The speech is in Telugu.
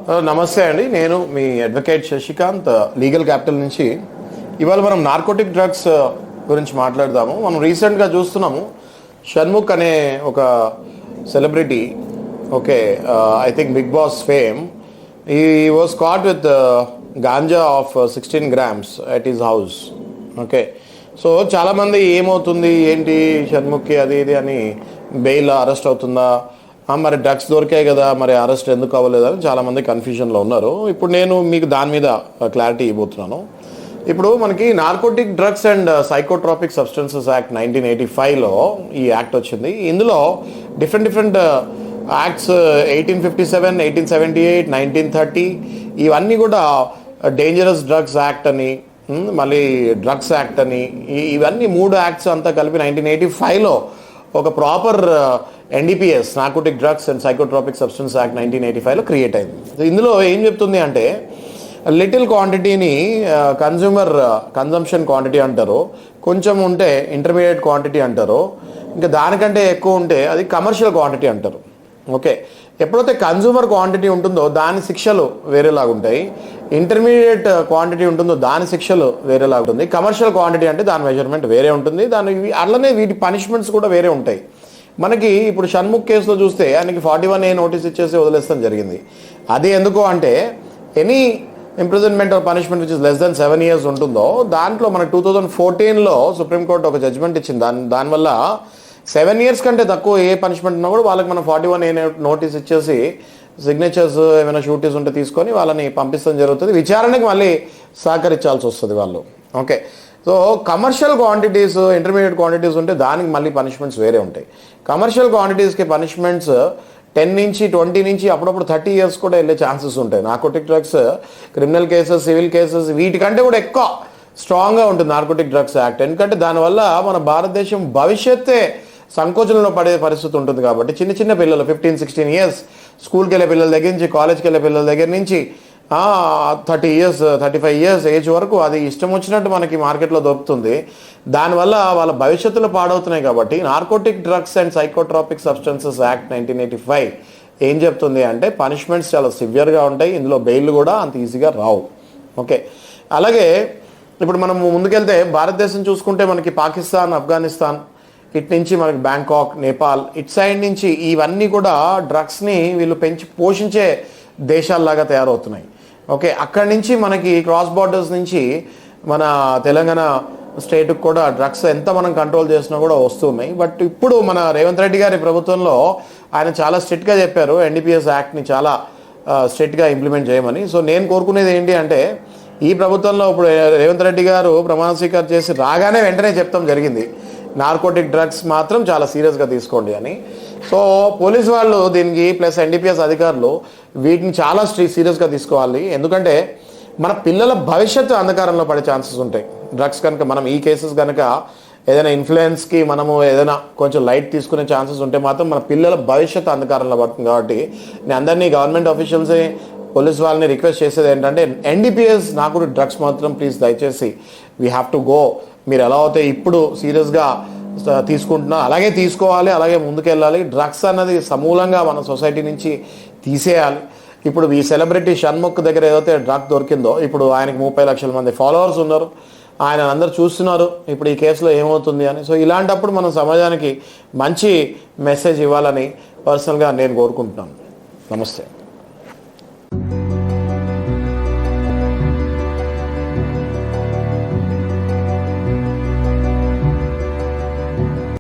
నమస్తే అండి, నేను మీ అడ్వకేట్ శశికాంత్ లీగల్ క్యాపిటల్ నుంచి. ఇవాళ మనం నార్కోటిక్ డ్రగ్స్ గురించి మాట్లాడదాము. మనం రీసెంట్గా చూస్తున్నాము, షణ్ముఖ్ అనే ఒక celebrity, okay, I think Bigg Boss fame, he was caught with ganja of 16 grams at his house. Okay, so చాలామంది ఏమవుతుంది ఏంటి షణ్ముఖ్కి అది ఇది అని, బెయిల్ అరెస్ట్ అవుతుందా, మరి డ్రగ్స్ దొరికాయి కదా, మరి అరెస్ట్ ఎందుకు అవ్వలేదని చాలామంది కన్ఫ్యూజన్లో ఉన్నారు. ఇప్పుడు నేను మీకు దాని మీద క్లారిటీ ఇవ్వబోతున్నాను. ఇప్పుడు మనకి narcotic drugs and psychotropic substances act 1985లో ఈ యాక్ట్ వచ్చింది. ఇందులో డిఫరెంట్ యాక్ట్స్ 1857, 1878, 1930 ఇవన్నీ కూడా డేంజరస్ డ్రగ్స్ యాక్ట్ అని, మళ్ళీ డ్రగ్స్ యాక్ట్ అని, ఇవన్నీ 3 యాక్ట్స్ అంతా కలిపి 1985లో ఒక proper NDPS, narcotic drugs and psychotropic substance act 1985లో క్రియేట్ అయింది. ఇందులో ఏం చెప్తుంది అంటే, లిటిల్ క్వాంటిటీని కన్జ్యూమర్ కన్జంప్షన్ క్వాంటిటీ అంటారు, కొంచెం ఉంటే ఇంటర్మీడియట్ క్వాంటిటీ అంటారు, ఇంకా దానికంటే ఎక్కువ ఉంటే అది కమర్షియల్ క్వాంటిటీ అంటారు. ఓకే, ఎప్పుడైతే కన్జ్యూమర్ క్వాంటిటీ ఉంటుందో దాని శిక్షలు వేరేలాగా ఉంటాయి, ఇంటర్మీడియట్ క్వాంటిటీ ఉంటుందో దాని శిక్షలు వేరేలాగా ఉంటుంది, కమర్షియల్ క్వాంటిటీ అంటే దాని మెజర్మెంట్ వేరే ఉంటుంది, అట్లనే వీటి పనిష్మెంట్స్ కూడా వేరే ఉంటాయి. మనకి ఇప్పుడు షణ్ముఖ్ కేసులో చూస్తే ఆయనకి 41A నోటీస్ ఇచ్చేసి వదిలేస్తాం జరిగింది. అది ఎందుకు అంటే, any imprisonment are punishment which is less than 7 years ఉంటుందో దాంట్లో మనకి 2014లో సుప్రీంకోర్టు ఒక జడ్జ్మెంట్ ఇచ్చింది. దానివల్ల 7 years కంటే తక్కువ ఏ పనిష్మెంట్ ఉన్నా కూడా వాళ్ళకి మనం 41A నోటీస్ ఇచ్చేసి సిగ్నేచర్స్ ఏమైనా షూటీస్ ఉంటే తీసుకొని వాళ్ళని పంపిస్తాం జరుగుతుంది. విచారణకి మళ్ళీ సహకరించాల్సి వస్తుంది వాళ్ళు. Okay, so commercial quantities, intermediate quantities ఉంటే దానికి మళ్ళీ పనిష్మెంట్స్ వేరే ఉంటాయి. కమర్షియల్ క్వాంటిటీస్కి పనిష్మెంట్స్ 10 నుంచి 20 నుంచి అప్పుడప్పుడు 30 years కూడా వెళ్ళే ఛాన్సెస్ ఉంటాయి. Narcotic drugs criminal cases, civil cases వీటికంటే కూడా ఎక్కువ స్ట్రాంగ్గా ఉంటుంది నార్కోటిక్ డ్రగ్స్ యాక్ట్. ఎందుకంటే దానివల్ల మన భారతదేశం భవిష్యత్తే సంకోచంలో పడే పరిస్థితి ఉంటుంది. కాబట్టి చిన్న పిల్లలు 15-16 years స్కూల్కి వెళ్ళే పిల్లల దగ్గర నుంచి, కాలేజ్కి వెళ్ళే పిల్లల దగ్గర నుంచి 30 years, 35 years ఏజ్ వరకు అది ఇష్టం వచ్చినట్టు మనకి మార్కెట్లో దొరుకుతుంది. దానివల్ల వాళ్ళ భవిష్యత్తులో పాడవుతున్నాయి. కాబట్టి narcotic drugs and psychotropic substances act 1985 ఏం చెప్తుంది అంటే, పనిష్మెంట్స్ చాలా సివియర్గా ఉంటాయి, ఇందులో బెయిల్ కూడా అంత ఈజీగా రావు. ఓకే, అలాగే ఇప్పుడు మనం ముందుకెళ్తే భారతదేశం చూసుకుంటే మనకి పాకిస్తాన్, ఆఫ్ఘనిస్తాన్, ఇటు నుంచి మనకి బ్యాంకాక్, నేపాల్, ఇటు సైడ్ నుంచి ఇవన్నీ కూడా డ్రగ్స్ని వీళ్ళు పెంచి పోషించే దేశాల్లాగా తయారవుతున్నాయి. ఓకే, అక్కడి నుంచి మనకి క్రాస్ బార్డర్స్ నుంచి మన తెలంగాణ స్టేట్కి కూడా డ్రగ్స్ ఎంత మనం కంట్రోల్ చేసినా కూడా వస్తున్నాయి. బట్ ఇప్పుడు మన రేవంత్ రెడ్డి గారి ప్రభుత్వంలో ఆయన చాలా స్ట్రిక్ట్గా చెప్పారు, ఎన్డీపీఎస్ యాక్ట్ని చాలా స్ట్రిక్ట్గా ఇంప్లిమెంట్ చేయమని. సో నేను కోరుకునేది ఏంటి అంటే, ఈ ప్రభుత్వంలో ఇప్పుడు రేవంత్ రెడ్డి గారు ప్రమాణ స్వీకారం చేసి రాగానే వెంటనే చెప్తాం జరిగింది, నార్కోటిక్ డ్రగ్స్ మాత్రం చాలా సీరియస్గా తీసుకోండి అని. సో పోలీస్ వాళ్ళు దీనికి ప్లస్ ఎన్డీపీఎస్ అధికారులు వీటిని చాలా సీరియస్గా తీసుకోవాలి. ఎందుకంటే మన పిల్లల భవిష్యత్తు అంధకారంలో పడే ఛాన్సెస్ ఉంటాయి. డ్రగ్స్ కనుక మనం ఈ కేసెస్ కనుక ఏదైనా ఇన్ఫ్లుయెన్స్కి మనము ఏదైనా కొంచెం లైట్ తీసుకునే ఛాన్సెస్ ఉంటే మాత్రం మన పిల్లల భవిష్యత్తు అంధకారంలో పడుతుంది. కాబట్టి నేను అందరినీ, గవర్నమెంట్ ఆఫీషియల్స్, పోలీస్ వాళ్ళని రిక్వెస్ట్ చేసేది ఏంటంటే, ఎన్డీపీఎస్ నాకు డ్రగ్స్ మాత్రం ప్లీజ్ దయచేసి వీ హ్యావ్ టు గో. మీరు ఎలా అయితే ఇప్పుడు సీరియస్గా తీసుకుంటున్నా అలాగే తీసుకోవాలి, అలాగే ముందుకెళ్ళాలి. డ్రగ్స్ అన్నది సమూలంగా మన సొసైటీ నుంచి తీసేయాలి. ఇప్పుడు ఈ సెలబ్రిటీ షణ్ముఖ్ దగ్గర ఏదైతే డ్రగ్ దొరికిందో, ఇప్పుడు ఆయనకి 30 లక్షల మంది ఫాలోవర్స్ ఉన్నారు, ఆయన అందరూ చూస్తున్నారు ఇప్పుడు ఈ కేసులో ఏమవుతుంది అని. సో ఇలాంటప్పుడు మనం సమాజానికి మంచి మెసేజ్ ఇవ్వాలని పర్సనల్గా నేను కోరుకుంటున్నాను. నమస్తే.